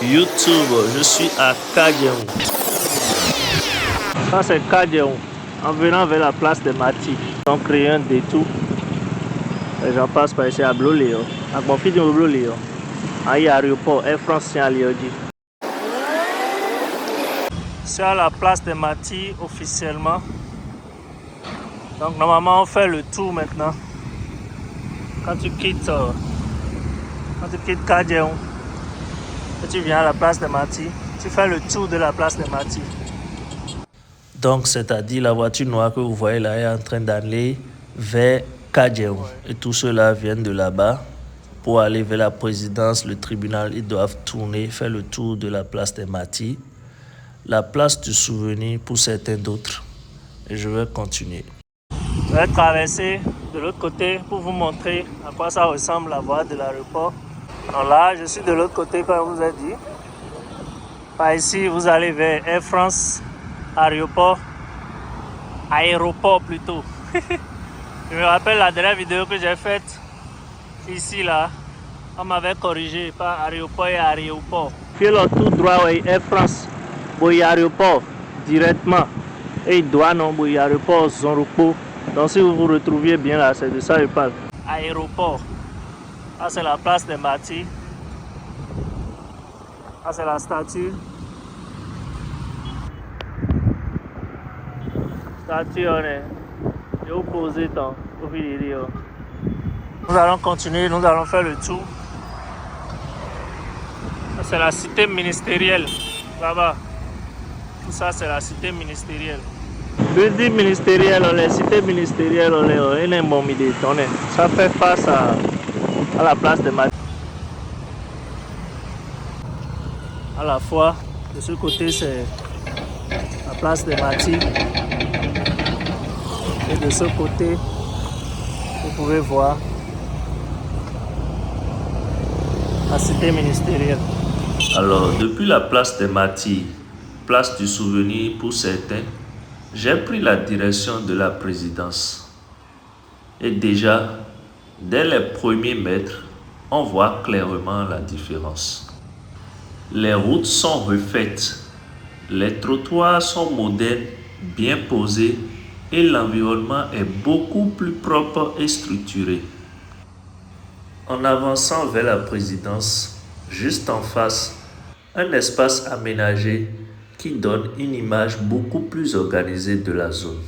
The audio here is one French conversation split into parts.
YouTube, je suis à Kadjeou. Ça c'est Kadjeou. En venant vers la place de Mati, on crée un détour. Les gens passent par ici à Bloléo. À mon fils de Bloléo. À l'aéroport Air France à Liodi. C'est à la place de Mati officiellement. Donc normalement on fait le tour maintenant. Quand tu quittes Kadjeou, et tu viens à la place de Mati, tu fais le tour de la place de Mati. Donc c'est-à-dire la voiture noire que vous voyez là est en train d'aller vers Kadjeou. Et tous ceux-là viennent de là-bas pour aller vers la présidence, le tribunal. Ils doivent tourner, faire le tour de la place de Mati, la place du souvenir pour certains d'autres. Et je vais continuer. Je vais traverser de l'autre côté pour vous montrer à quoi ça ressemble la voie de l'aéroport. Donc là, je suis de l'autre côté comme je vous ai dit. Par ici, vous allez vers Air France, aéroport plutôt. Je me rappelle la dernière vidéo que j'ai faite ici là. On m'avait corrigé par aéroport et aéroport. Puis là tout droit, oui, Air France, oui, aéroport directement. Et douane, non, oui, aéroport, zone repos. Donc si vous vous retrouviez bien là, c'est de ça que je parle. Aéroport. Là c'est la place de Mati. Là c'est la statue. Statue, on est. Je vais vous poser tant. Nous allons continuer, nous allons faire le tour. Ça c'est la cité ministérielle. Là-bas. Tout ça c'est la cité ministérielle. Building ministériel, les cités ministérielles, ça fait face à la place de Mati. À la fois, de ce côté, c'est la place de Mati. Et de ce côté, vous pouvez voir la cité ministérielle. Alors, depuis la place de Mati, place du souvenir pour certains, j'ai pris la direction de la présidence. Et déjà, dès les premiers mètres, on voit clairement la différence. Les routes sont refaites, les trottoirs sont modernes, bien posés et l'environnement est beaucoup plus propre et structuré. En avançant vers la présidence, juste en face, un espace aménagé qui donne une image beaucoup plus organisée de la zone.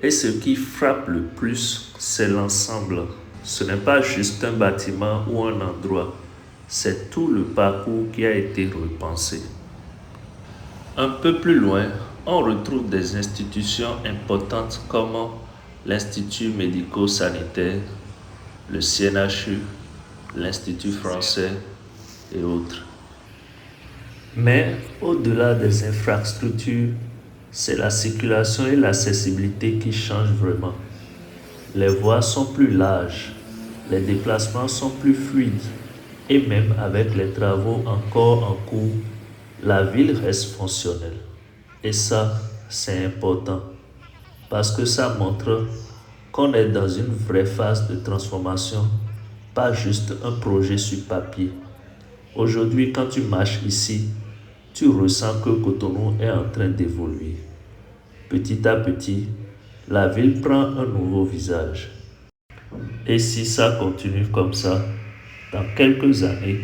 Et ce qui frappe le plus, c'est l'ensemble. Ce n'est pas juste un bâtiment ou un endroit, c'est tout le parcours qui a été repensé. Un peu plus loin, on retrouve des institutions importantes comme l'Institut médico-sanitaire, le CNHU, l'Institut français et autres. Mais au-delà des infrastructures, c'est la circulation et l'accessibilité qui changent vraiment. Les voies sont plus larges, les déplacements sont plus fluides et même avec les travaux encore en cours, la ville reste fonctionnelle. Et ça, c'est important parce que ça montre qu'on est dans une vraie phase de transformation, pas juste un projet sur papier. Aujourd'hui, quand tu marches ici, tu ressens que Cotonou est en train d'évoluer. Petit à petit, la ville prend un nouveau visage. Et si ça continue comme ça, dans quelques années,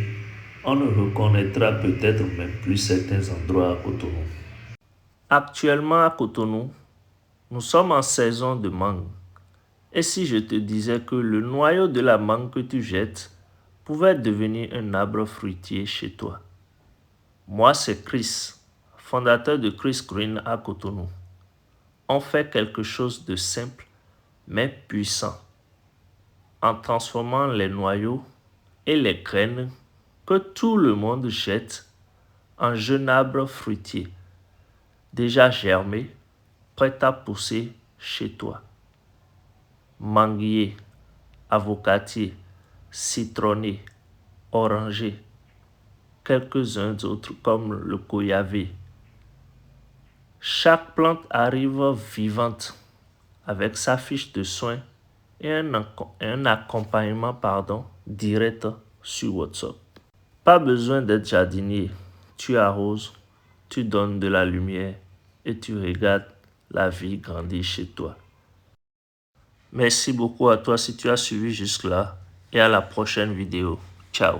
on ne reconnaîtra peut-être même plus certains endroits à Cotonou. Actuellement à Cotonou, nous sommes en saison de mangue. Et si je te disais que le noyau de la mangue que tu jettes pouvait devenir un arbre fruitier chez toi? Moi, c'est Chris, fondateur de Chris Green à Cotonou. On fait quelque chose de simple, mais puissant, en transformant les noyaux et les graines que tout le monde jette en jeunes arbres fruitiers, déjà germés, prêts à pousser chez toi. Manguier, avocatier, citronnier, oranger, quelques-uns d'autres comme le goyavé. Chaque plante arrive vivante avec sa fiche de soins et un accompagnement direct sur WhatsApp. Pas besoin d'être jardinier. Tu arroses, tu donnes de la lumière et tu regardes la vie grandir chez toi. Merci beaucoup à toi si tu as suivi jusque-là et à la prochaine vidéo. Ciao.